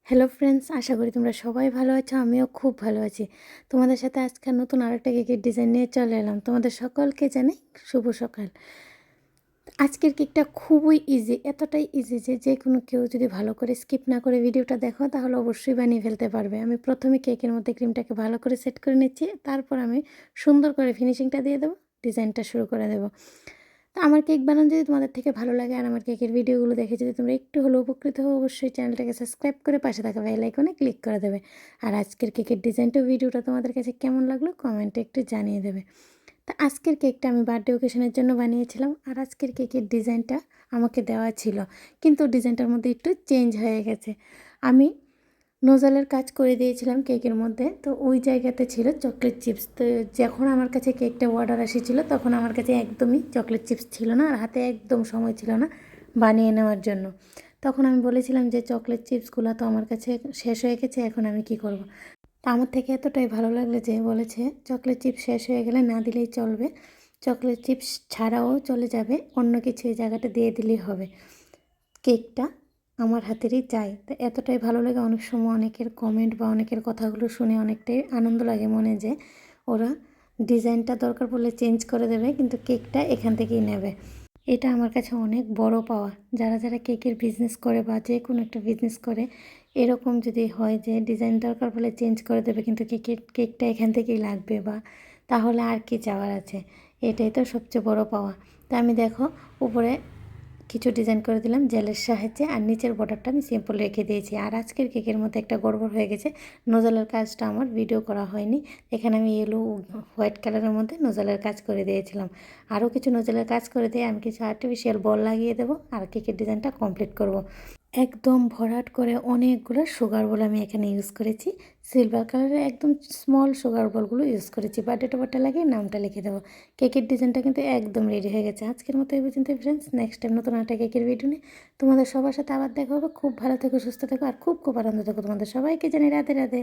Hello friends, আশা করি তোমরা সবাই ভালো আছো। আমিও খুব ভালো আছি। তোমাদের সাথে আজকে নতুন আরেকটা কেকের ডিজাইন নিয়ে চলে এলাম। তোমাদের সকলকে জানাই শুভ সকাল। আজকের কেকটা খুবই ইজি, এতটাই ইজি যে কোনো কেউ যদি ভালো করে স্কিপ না করে ভিডিওটা দেখো তাহলে অবশ্যই বানিয়ে ফেলতে পারবে। আমি প্রথমে কেকের মধ্যে ক্রিমটাকে ভালো করে সেট করে নিচ্ছি, তারপর আমি সুন্দর করে ফিনিশিংটা দিয়ে দেবো, ডিজাইনটা শুরু করে দেবো। তো আমার কেক বানানো যদি তোমাদের থেকে ভালো লাগে আর আমার কেকের ভিডিওগুলো দেখে যদি তোমরা একটু হলেও উপকৃত হও, অবশ্যই চ্যানেলটাকে সাবস্ক্রাইব করে পাশে থাকা বেল আইকনে ক্লিক করে দেবে। আর আজকের কেকের ডিজাইনটা ভিডিওটা তোমাদের কাছে কেমন লাগলো কমেন্টে একটু জানিয়ে দেবে। তা আজকের কেকটা আমি বার্থডে ওকেশনের জন্য বানিয়েছিলাম, আর আজকের কেকের ডিজাইনটা আমাকে দেওয়া ছিল, কিন্তু ডিজাইনটার মধ্যে একটু চেঞ্জ হয়ে গেছে। আমি নোজালের কাজ করে দিয়েছিলাম কেকের মধ্যে, তো ওই জায়গাতে ছিল চকলেট চিপস। তো যখন আমার কাছে কেকটা অর্ডার এসেছিলো তখন আমার কাছে একদমই চকলেট চিপস ছিল না, আর হাতে একদম সময় ছিল না বানিয়ে নেওয়ার জন্য। তখন আমি বলেছিলাম যে চকলেট চিপসগুলো তো আমার কাছে শেষ হয়ে গেছে, এখন আমি কি করব। তা আমার থেকে এতটাই ভালো লাগলো যে বলেছে চকলেট চিপস শেষ হয়ে গেলে না দিলেই চলবে, চকলেট চিপস ছাড়াও চলে যাবে, অন্য কিছু এই জায়গাটা দিয়ে দিলেই হবে, কেকটা আমার হাতেরই চাই। তো এতটাই ভালো লাগে, অনেক সময় অনেকের কমেন্ট বা অনেকের কথাগুলো শুনে অনেকটাই আনন্দ লাগে মনে, যে ওরা ডিজাইনটা দরকার পড়লে চেঞ্জ করে দেবে কিন্তু কেকটা এখান থেকেই নেবে। এটা আমার কাছে অনেক বড় পাওয়া। যারা যারা কেকের বিজনেস করে বা যে কোনো একটা বিজনেস করে, এরকম যদি হয় যে ডিজাইন দরকার পড়লে চেঞ্জ করে দেবে কিন্তু কেকটা এখান থেকেই লাগবে, বা তাহলে আর কি চাওয়ার আছে। এটাই তো সবচেয়ে বড় পাওয়া। তা আমি দেখো উপরে কিছু ডিজাইন করে দিলাম জেলের সাহায্যে, আর নিচের বর্ডারটা আমি সিম্পল রেখে দিয়েছি। আর আজকের কেকের মধ্যে একটা গড়বড় হয়ে গেছে, নোজালের কাজটা আমার ভিডিও করা হয়নি। এখানে আমি ইয়েলো হোয়াইট কালারের মধ্যে নোজালের কাজ করে দিয়েছিলাম। আরও কিছু নোজালের কাজ করে দিয়ে আমি কিছু আর্টিফিশিয়াল বল লাগিয়ে দেবো আর কেকের ডিজাইনটা কমপ্লিট করব। একদম ভরাট করে অনেকগুলো সুগার বল আমি এখানে ইউজ করেছি, সিলভার কালারের একদম স্মল সুগার বলগুলো ইউজ করেছি। বার্থডে টপারটা লাগিয়ে নামটা লিখে দেবো। কেকের ডিজাইনটা কিন্তু একদম রেডি হয়ে গেছে। আজকের মতো এই পর্যন্ত ফ্রেন্ডস, নেক্সট টাইম নতুন একটা কেকের ভিডিও নিয়ে তোমাদের সবার সাথে আবার দেখা হবে। খুব ভালো থেকো, সুস্থ থেকো, আর খুব খুব আনন্দ থেকো। তোমাদের সবাইকে জানি রাধে রাধে।